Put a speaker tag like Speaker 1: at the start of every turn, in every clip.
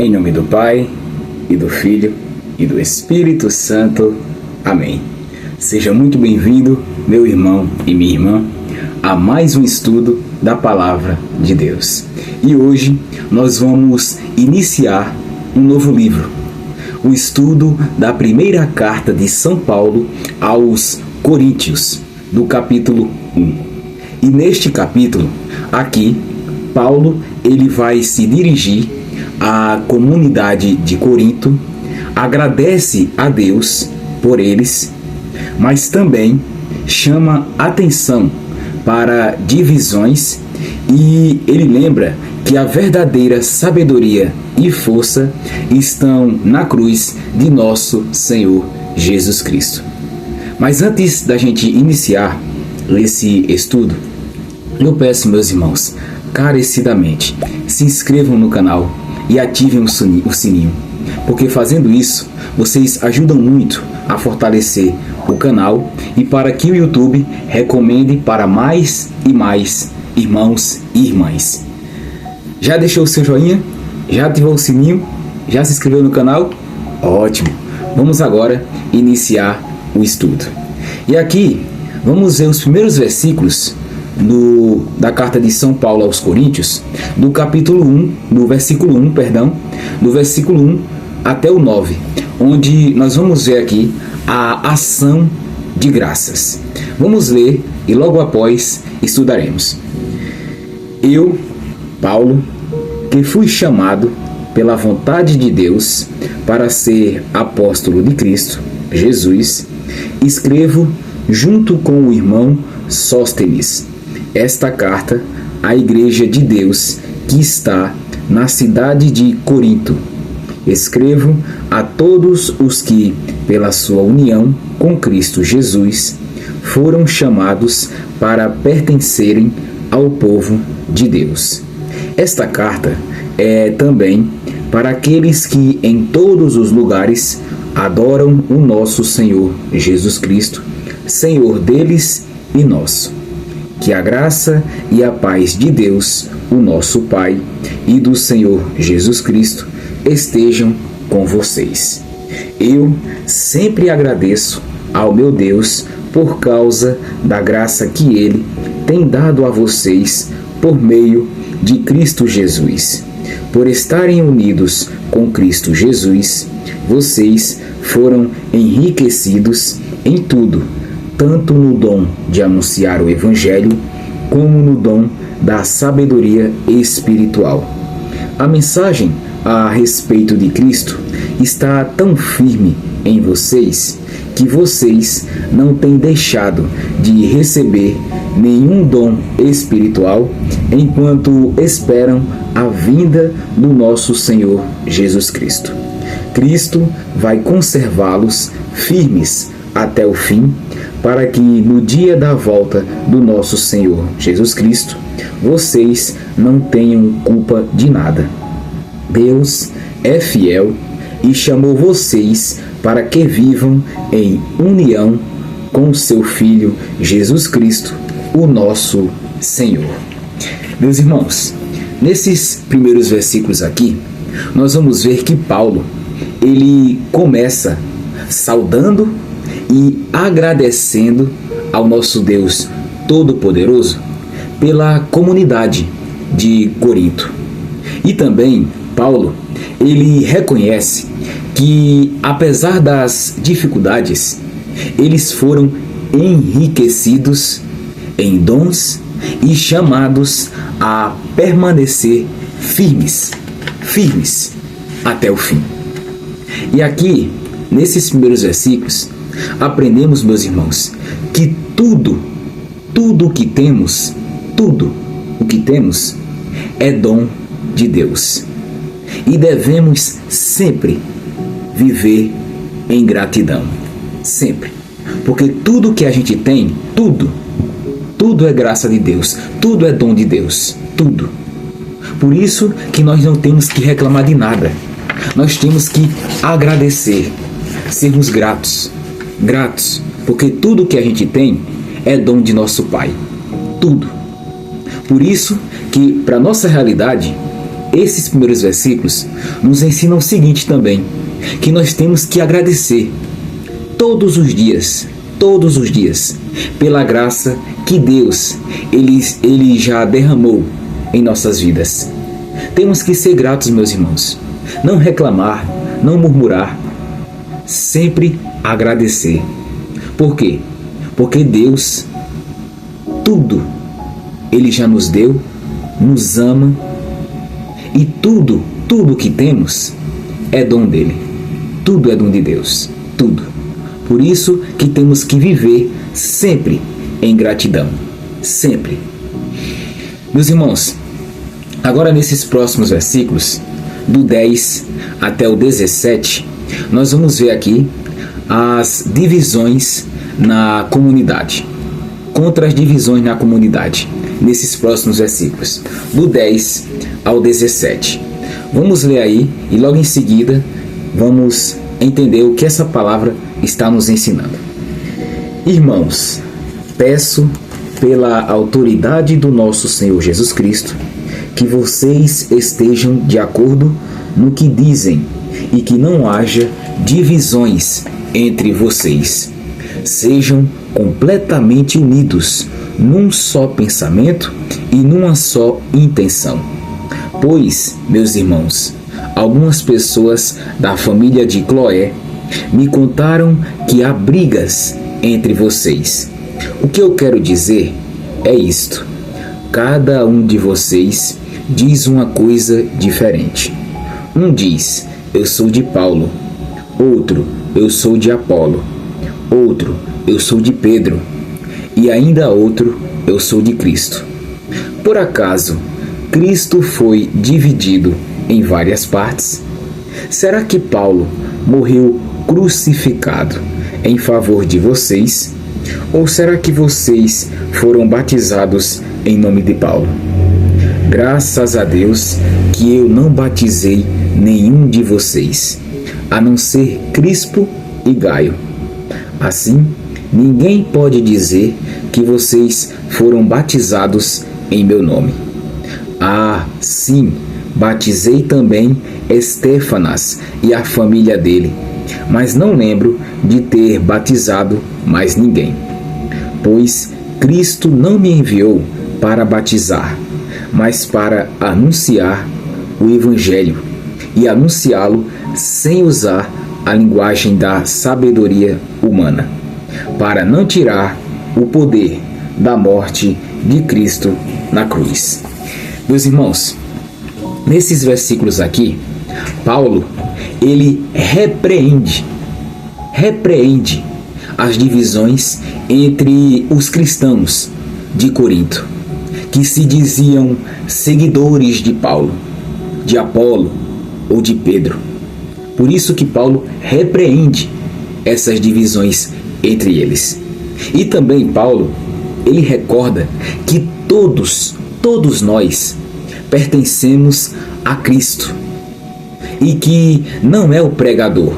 Speaker 1: Em nome do Pai, e do Filho, e do Espírito Santo. Amém. Seja muito bem-vindo, meu irmão e minha irmã, a mais um estudo da Palavra de Deus. E hoje nós vamos iniciar um novo livro, o estudo da primeira carta de São Paulo aos Coríntios, do capítulo 1. E neste capítulo, aqui, Paulo ele vai se dirigir à comunidade de Corinto, agradece a Deus por eles, mas também chama atenção para divisões e ele lembra que a verdadeira sabedoria e força estão na cruz de nosso Senhor Jesus Cristo. Mas antes da gente iniciar esse estudo, eu peço, meus irmãos, carecidamente, se inscrevam no canal e ativem o sininho, porque fazendo isso, vocês ajudam muito a fortalecer o canal e para que o YouTube recomende para mais e mais irmãos e irmãs. Já deixou o seu joinha? Já ativou o sininho? Já se inscreveu no canal? Ótimo! Vamos agora iniciar o estudo. E aqui, vamos ver os primeiros versículos da carta de São Paulo aos Coríntios, do capítulo 1, do versículo 1 até o 9, onde nós vamos ver aqui a ação de graças. Vamos ler e logo após estudaremos. Eu, Paulo, que fui chamado pela vontade de Deus para ser apóstolo de Cristo Jesus, escrevo junto com o irmão Sóstenes esta carta à Igreja de Deus que está na cidade de Corinto. Escrevo a todos os que, pela sua união com Cristo Jesus, foram chamados para pertencerem ao povo de Deus. Esta carta é também para aqueles que em todos os lugares adoram o nosso Senhor Jesus Cristo, Senhor deles e nosso. Que a graça e a paz de Deus, o nosso Pai, e do Senhor Jesus Cristo estejam com vocês. Eu sempre agradeço ao meu Deus por causa da graça que Ele tem dado a vocês por meio de Cristo Jesus. Por estarem unidos com Cristo Jesus, vocês foram enriquecidos em tudo, tanto no dom de anunciar o Evangelho, como no dom da sabedoria espiritual. A mensagem a respeito de Cristo está tão firme em vocês que vocês não têm deixado de receber nenhum dom espiritual enquanto esperam a vinda do nosso Senhor Jesus Cristo. Cristo vai conservá-los firmes até o fim, para que no dia da volta do nosso Senhor Jesus Cristo, vocês não tenham culpa de nada. Deus é fiel e chamou vocês para que vivam em união com seu Filho Jesus Cristo, o nosso Senhor. Meus irmãos, nesses primeiros versículos aqui, nós vamos ver que Paulo, ele começa saudando e agradecendo ao nosso Deus Todo-Poderoso pela comunidade de Corinto. E também Paulo, ele reconhece que apesar das dificuldades, eles foram enriquecidos em dons e chamados a permanecer firmes até o fim. E aqui, nesses primeiros versículos, aprendemos, meus irmãos, que tudo o que temos é dom de Deus. E devemos sempre viver em gratidão. Sempre. Porque tudo que a gente tem, tudo é graça de Deus. Tudo é dom de Deus. Tudo. Por isso que nós não temos que reclamar de nada. Nós temos que agradecer. Sermos gratos. Porque tudo que a gente tem é dom de nosso Pai. Tudo. Por isso que, para nossa realidade, esses primeiros versículos nos ensinam o seguinte também, que nós temos que agradecer todos os dias, pela graça que Deus ele já derramou em nossas vidas. Temos que ser gratos, meus irmãos. Não reclamar, não murmurar, sempre agradecer. Por quê? Porque Deus, tudo, Ele já nos deu, nos ama, e tudo que temos é dom dele. Tudo é dom de Deus, tudo. Por isso que temos que viver sempre em gratidão, sempre. Meus irmãos, agora nesses próximos versículos, do 10 até o 17, nós vamos ver aqui as divisões na comunidade, contra as divisões na comunidade, nesses próximos versículos, do 10 ao 17. Vamos ler aí e logo em seguida vamos entender o que essa palavra está nos ensinando. Irmãos, peço pela autoridade do nosso Senhor Jesus Cristo que vocês estejam de acordo no que dizem e que não haja divisões entre vocês. Sejam completamente unidos num só pensamento e numa só intenção. Pois, meus irmãos, algumas pessoas da família de Cloé me contaram que há brigas entre vocês. O que eu quero dizer é isto: cada um de vocês diz uma coisa diferente. Um diz, eu sou de Paulo. Outro, eu sou de Apolo. Outro, eu sou de Pedro. E ainda outro, eu sou de Cristo. Por acaso, Cristo foi dividido em várias partes? Será que Paulo morreu crucificado em favor de vocês? Ou será que vocês foram batizados em nome de Paulo? Graças a Deus que eu não batizei nenhum de vocês, a não ser Crispo e Gaio. Assim, ninguém pode dizer que vocês foram batizados em meu nome. Ah, sim, batizei também Estéfanas e a família dele, mas não lembro de ter batizado mais ninguém. Pois Cristo não me enviou para batizar, mas para anunciar o Evangelho e anunciá-lo sem usar a linguagem da sabedoria humana, para não tirar o poder da morte de Cristo na cruz. Meus irmãos, nesses versículos aqui, Paulo, ele repreende as divisões entre os cristãos de Corinto, que se diziam seguidores de Paulo, de Apolo ou de Pedro. Por isso que Paulo repreende essas divisões entre eles. E também Paulo, ele recorda que todos nós pertencemos a Cristo e que não é o pregador,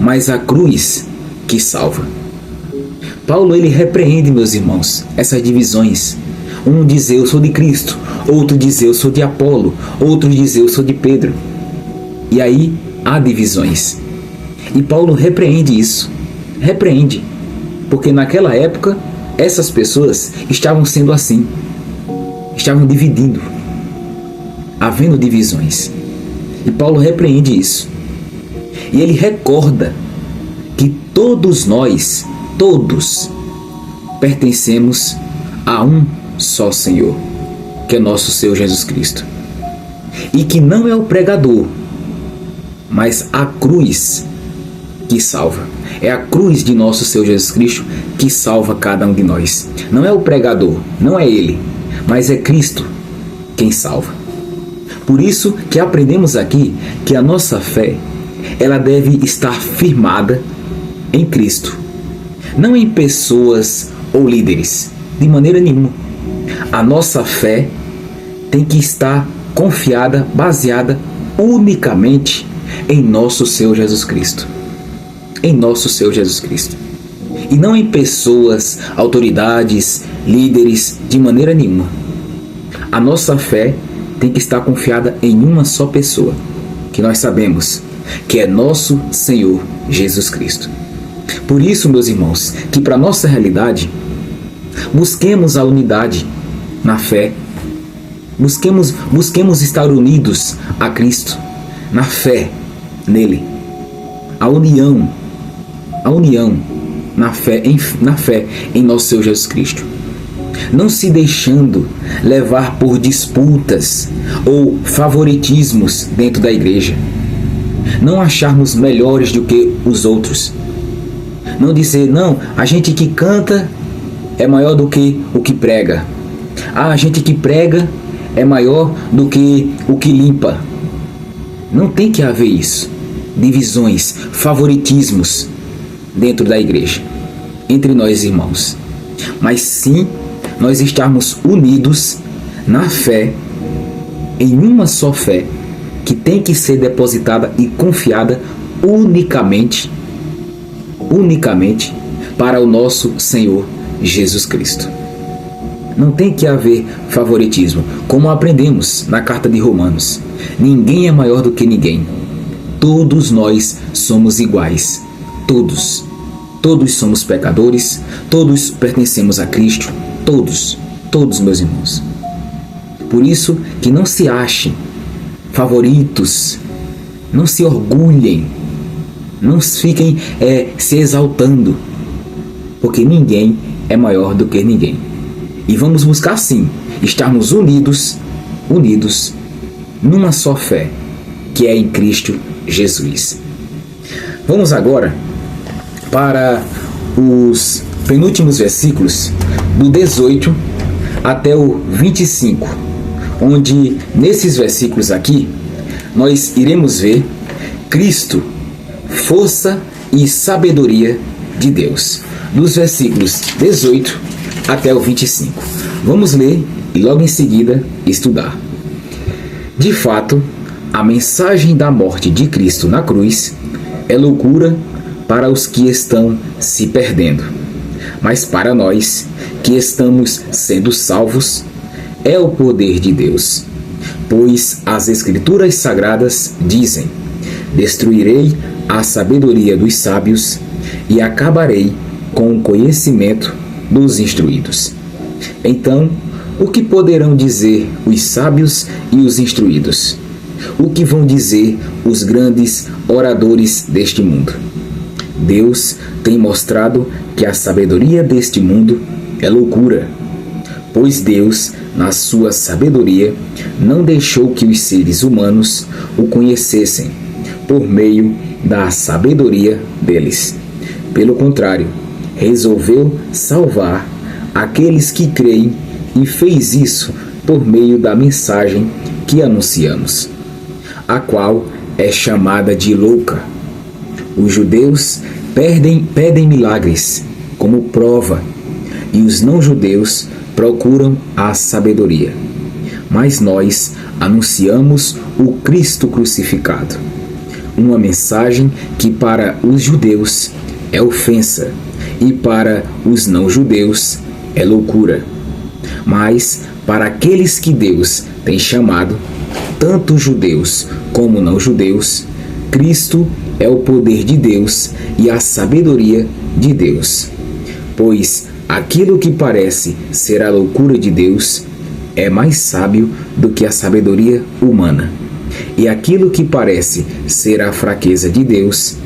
Speaker 1: mas a cruz que salva. Paulo, ele repreende, meus irmãos, essas divisões. Um diz eu sou de Cristo, outro diz eu sou de Apolo, outro diz eu sou de Pedro. E aí há divisões. E Paulo repreende isso. Repreende. Porque naquela época, essas pessoas estavam sendo assim. Estavam dividindo. Havendo divisões. E Paulo repreende isso. E ele recorda que todos nós, pertencemos a um só Senhor, que é nosso Senhor Jesus Cristo. E que não é o pregador, mas a cruz que salva. É a cruz de nosso Senhor Jesus Cristo que salva cada um de nós. Não é o pregador, não é ele, mas é Cristo quem salva. Por isso que aprendemos aqui que a nossa fé, ela deve estar firmada em Cristo, não em pessoas ou líderes, de maneira nenhuma. A nossa fé tem que estar confiada, baseada unicamente em nosso Senhor Jesus Cristo. Em nosso Senhor Jesus Cristo. E não em pessoas, autoridades, líderes, de maneira nenhuma. A nossa fé tem que estar confiada em uma só pessoa, que nós sabemos que é nosso Senhor Jesus Cristo. Por isso, meus irmãos, que para nossa realidade, busquemos a unidade na fé, busquemos estar unidos a Cristo, na fé nele, a união na fé em nosso Senhor Jesus Cristo. Não se deixando levar por disputas ou favoritismos dentro da igreja. Não acharmos melhores do que os outros. Não dizer, não, a gente que canta é maior do que o que prega. A gente que prega é maior do que o que limpa. Não tem que haver isso. Divisões, favoritismos dentro da igreja, entre nós irmãos. Mas sim, nós estarmos unidos na fé, em uma só fé, que tem que ser depositada e confiada unicamente para o nosso Senhor Jesus Cristo. Não tem que haver favoritismo, como aprendemos na carta de Romanos. Ninguém é maior do que ninguém. Todos nós somos iguais. Todos somos pecadores, todos pertencemos a Cristo, todos meus irmãos. Por isso que não se achem favoritos, não se orgulhem, não fiquem se exaltando, porque ninguém é maior do que ninguém. E vamos buscar sim, estarmos unidos numa só fé, que é em Cristo Jesus. Vamos agora para os penúltimos versículos, do 18 até o 25, onde nesses versículos aqui nós iremos ver Cristo, força e sabedoria de Deus, dos versículos 18 até o 25. Vamos ler e logo em seguida estudar. De fato, a mensagem da morte de Cristo na cruz é loucura para os que estão se perdendo, mas para nós que estamos sendo salvos é o poder de Deus. Pois as Escrituras Sagradas dizem: destruirei a sabedoria dos sábios e acabarei com o conhecimento dos instruídos. Então, o que poderão dizer os sábios e os instruídos? O que vão dizer os grandes oradores deste mundo? Deus tem mostrado que a sabedoria deste mundo é loucura, pois Deus, na sua sabedoria, não deixou que os seres humanos o conhecessem por meio da sabedoria deles. Pelo contrário, resolveu salvar aqueles que creem e fez isso por meio da mensagem que anunciamos, a qual é chamada de louca. Os judeus pedem milagres como prova e os não-judeus procuram a sabedoria. Mas nós anunciamos o Cristo crucificado, uma mensagem que para os judeus é ofensa e para os não-judeus é loucura. Mas para aqueles que Deus tem chamado, tanto judeus como não-judeus, Cristo é o poder de Deus e a sabedoria de Deus. Pois aquilo que parece ser a loucura de Deus é mais sábio do que a sabedoria humana. E aquilo que parece ser a fraqueza de Deus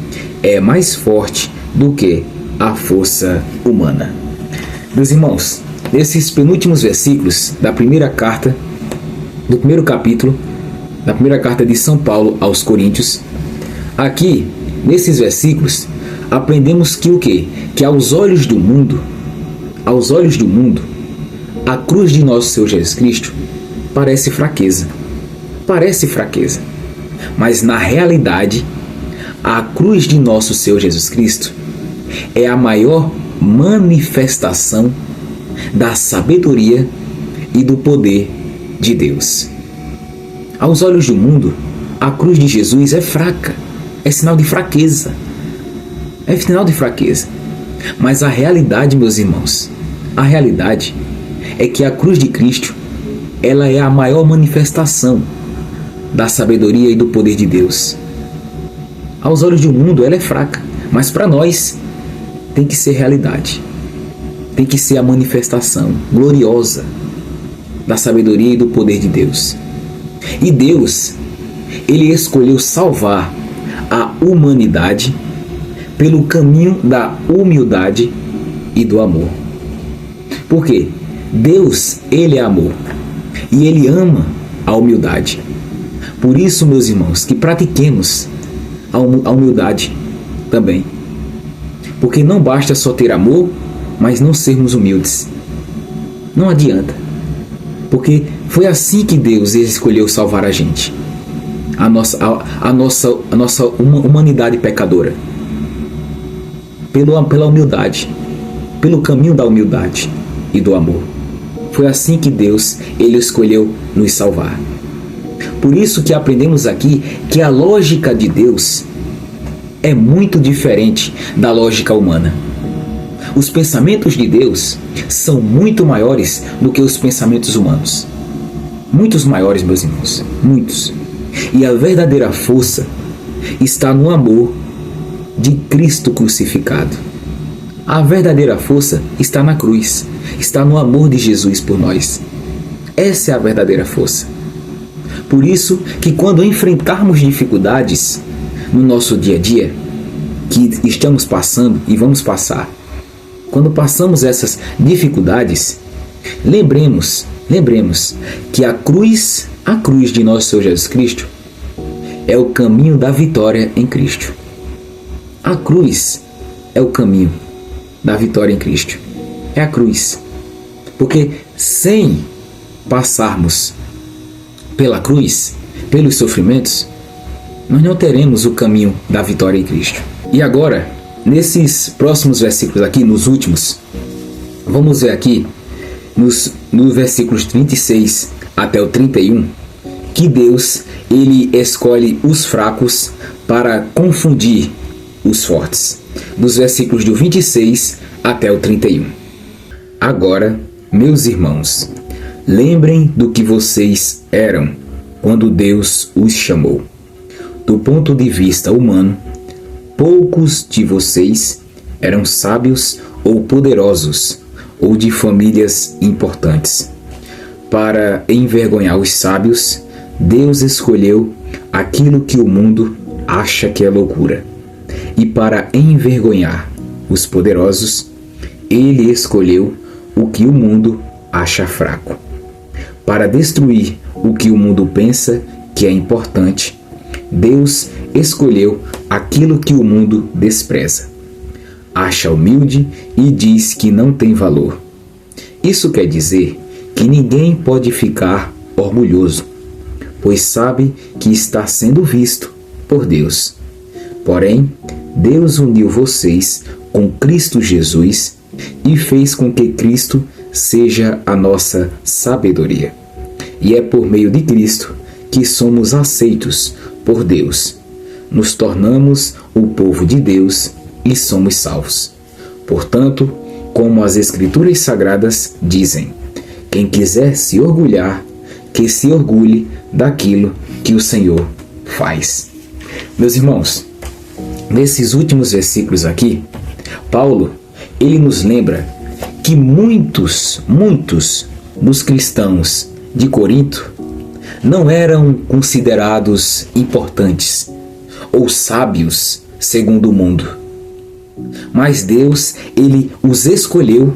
Speaker 1: é mais forte do que a força humana. Meus irmãos, nesses penúltimos versículos da primeira carta, do primeiro capítulo, da primeira carta de São Paulo aos Coríntios, aqui, nesses versículos, aprendemos que o quê? Que aos olhos do mundo, a cruz de nosso Senhor Jesus Cristo parece fraqueza. Mas na realidade, a cruz de nosso Senhor Jesus Cristo é a maior manifestação da sabedoria e do poder de Deus. Aos olhos do mundo, a cruz de Jesus é fraca, é sinal de fraqueza. Mas a realidade, meus irmãos, a realidade é que a cruz de Cristo ela é a maior manifestação da sabedoria e do poder de Deus. Aos olhos do mundo ela é fraca, mas para nós tem que ser realidade. Tem que ser a manifestação gloriosa da sabedoria e do poder de Deus. E Deus, Ele escolheu salvar a humanidade pelo caminho da humildade e do amor. Por quê? Deus, Ele é amor e Ele ama a humildade. Por isso, meus irmãos, que pratiquemos a humildade também. Porque não basta só ter amor, mas não sermos humildes. Não adianta. Porque foi assim que Deus escolheu salvar a gente. A nossa humanidade pecadora. Pela humildade. Pelo caminho da humildade e do amor. Foi assim que Deus, Ele escolheu nos salvar. Por isso que aprendemos aqui que a lógica de Deus é muito diferente da lógica humana. Os pensamentos de Deus são muito maiores do que os pensamentos humanos. Muitos maiores, meus irmãos. Muitos. E a verdadeira força está no amor de Cristo crucificado. A verdadeira força está na cruz. Está no amor de Jesus por nós. Essa é a verdadeira força. Por isso que quando enfrentarmos dificuldades no nosso dia a dia, que estamos passando e vamos passar, quando passamos essas dificuldades, lembremos que a cruz de nosso Senhor Jesus Cristo é o caminho da vitória em Cristo. A cruz é o caminho da vitória em Cristo. É a cruz. Porque sem passarmos pela cruz, pelos sofrimentos, nós não teremos o caminho da vitória em Cristo. E agora, nesses próximos versículos aqui, nos últimos, vamos ver aqui, nos versículos 26 até o 31, que Deus, Ele escolhe os fracos para confundir os fortes. Dos versículos do 26 até o 31. Agora, meus irmãos, lembrem do que vocês eram quando Deus os chamou. Do ponto de vista humano, poucos de vocês eram sábios ou poderosos, ou de famílias importantes. Para envergonhar os sábios, Deus escolheu aquilo que o mundo acha que é loucura. E para envergonhar os poderosos, Ele escolheu o que o mundo acha fraco. Para destruir o que o mundo pensa que é importante, Deus escolheu aquilo que o mundo despreza. Acha humilde e diz que não tem valor. Isso quer dizer que ninguém pode ficar orgulhoso, pois sabe que está sendo visto por Deus. Porém, Deus uniu vocês com Cristo Jesus e fez com que Cristo seja a nossa sabedoria. E é por meio de Cristo que somos aceitos por Deus. Nos tornamos o povo de Deus e somos salvos. Portanto, como as Escrituras Sagradas dizem, quem quiser se orgulhar, que se orgulhe daquilo que o Senhor faz. Meus irmãos, nesses últimos versículos aqui, Paulo, ele nos lembra que muitos dos cristãos de Corinto não eram considerados importantes ou sábios segundo o mundo. Mas Deus, Ele os escolheu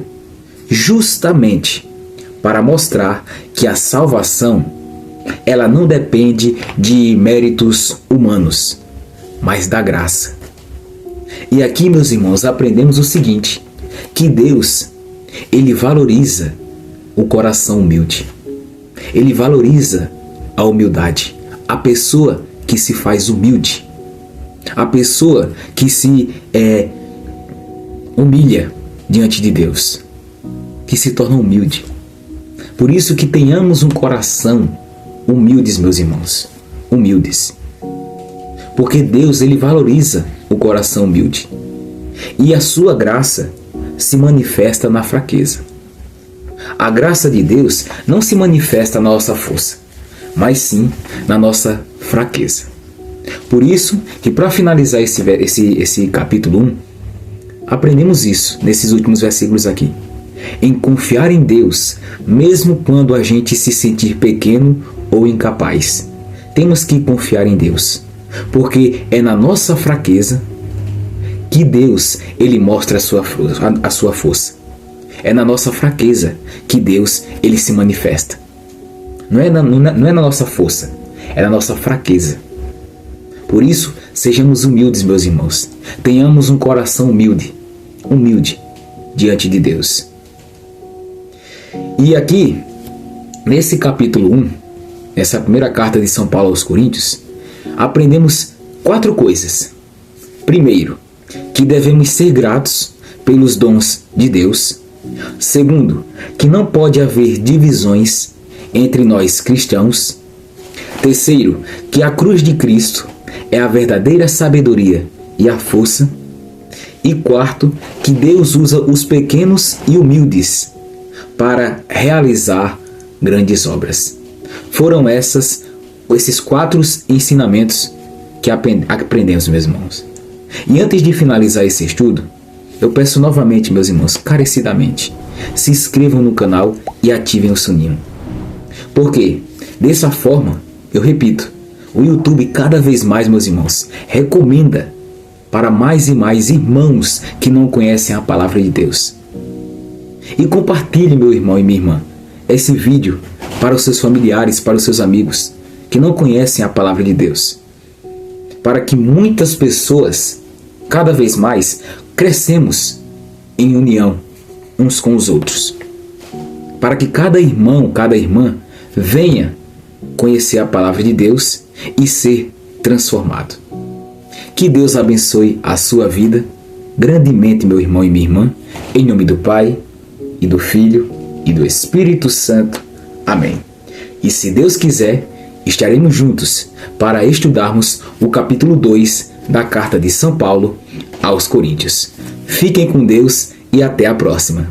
Speaker 1: justamente para mostrar que a salvação, ela não depende de méritos humanos, mas da graça. E aqui, meus irmãos, aprendemos o seguinte, que Deus, Ele valoriza o coração humilde. Ele valoriza a humildade, a pessoa que se faz humilde, a pessoa que se humilha diante de Deus, que se torna humilde. Por isso que tenhamos um coração humildes, meus irmãos, humildes. Porque Deus, Ele valoriza o coração humilde. E a sua graça se manifesta na fraqueza. A graça de Deus não se manifesta na nossa força, mas sim na nossa fraqueza. Por isso que, para finalizar esse capítulo 1, aprendemos isso nesses últimos versículos aqui. Em confiar em Deus, mesmo quando a gente se sentir pequeno ou incapaz. Temos que confiar em Deus, porque é na nossa fraqueza que Deus ele mostra a sua força. É na nossa fraqueza que Deus ele se manifesta. Não é na nossa força, é na nossa fraqueza. Por isso, sejamos humildes, meus irmãos. Tenhamos um coração humilde diante de Deus. E aqui, nesse capítulo 1, nessa primeira carta de São Paulo aos Coríntios, aprendemos 4 coisas. Primeiro, que devemos ser gratos pelos dons de Deus. Segundo, que não pode haver divisões entre nós cristãos. Terceiro, que a cruz de Cristo é a verdadeira sabedoria e a força. E quarto, que Deus usa os pequenos e humildes para realizar grandes obras. Foram esses 4 ensinamentos que aprendemos, meus irmãos. E antes de finalizar esse estudo, eu peço novamente, meus irmãos, carecidamente, se inscrevam no canal e ativem o sininho. Porque, dessa forma, eu repito, o YouTube cada vez mais, meus irmãos, recomenda para mais e mais irmãos que não conhecem a palavra de Deus. E compartilhe, meu irmão e minha irmã, esse vídeo para os seus familiares, para os seus amigos que não conhecem a palavra de Deus. Para que muitas pessoas, cada vez mais, crescemos em união uns com os outros. Para que cada irmão, cada irmã venha conhecer a palavra de Deus e ser transformado. Que Deus abençoe a sua vida grandemente, meu irmão e minha irmã, em nome do Pai, e do Filho, e do Espírito Santo. Amém. E se Deus quiser, estaremos juntos para estudarmos o capítulo 2 da carta de São Paulo aos Coríntios. Fiquem com Deus e até a próxima.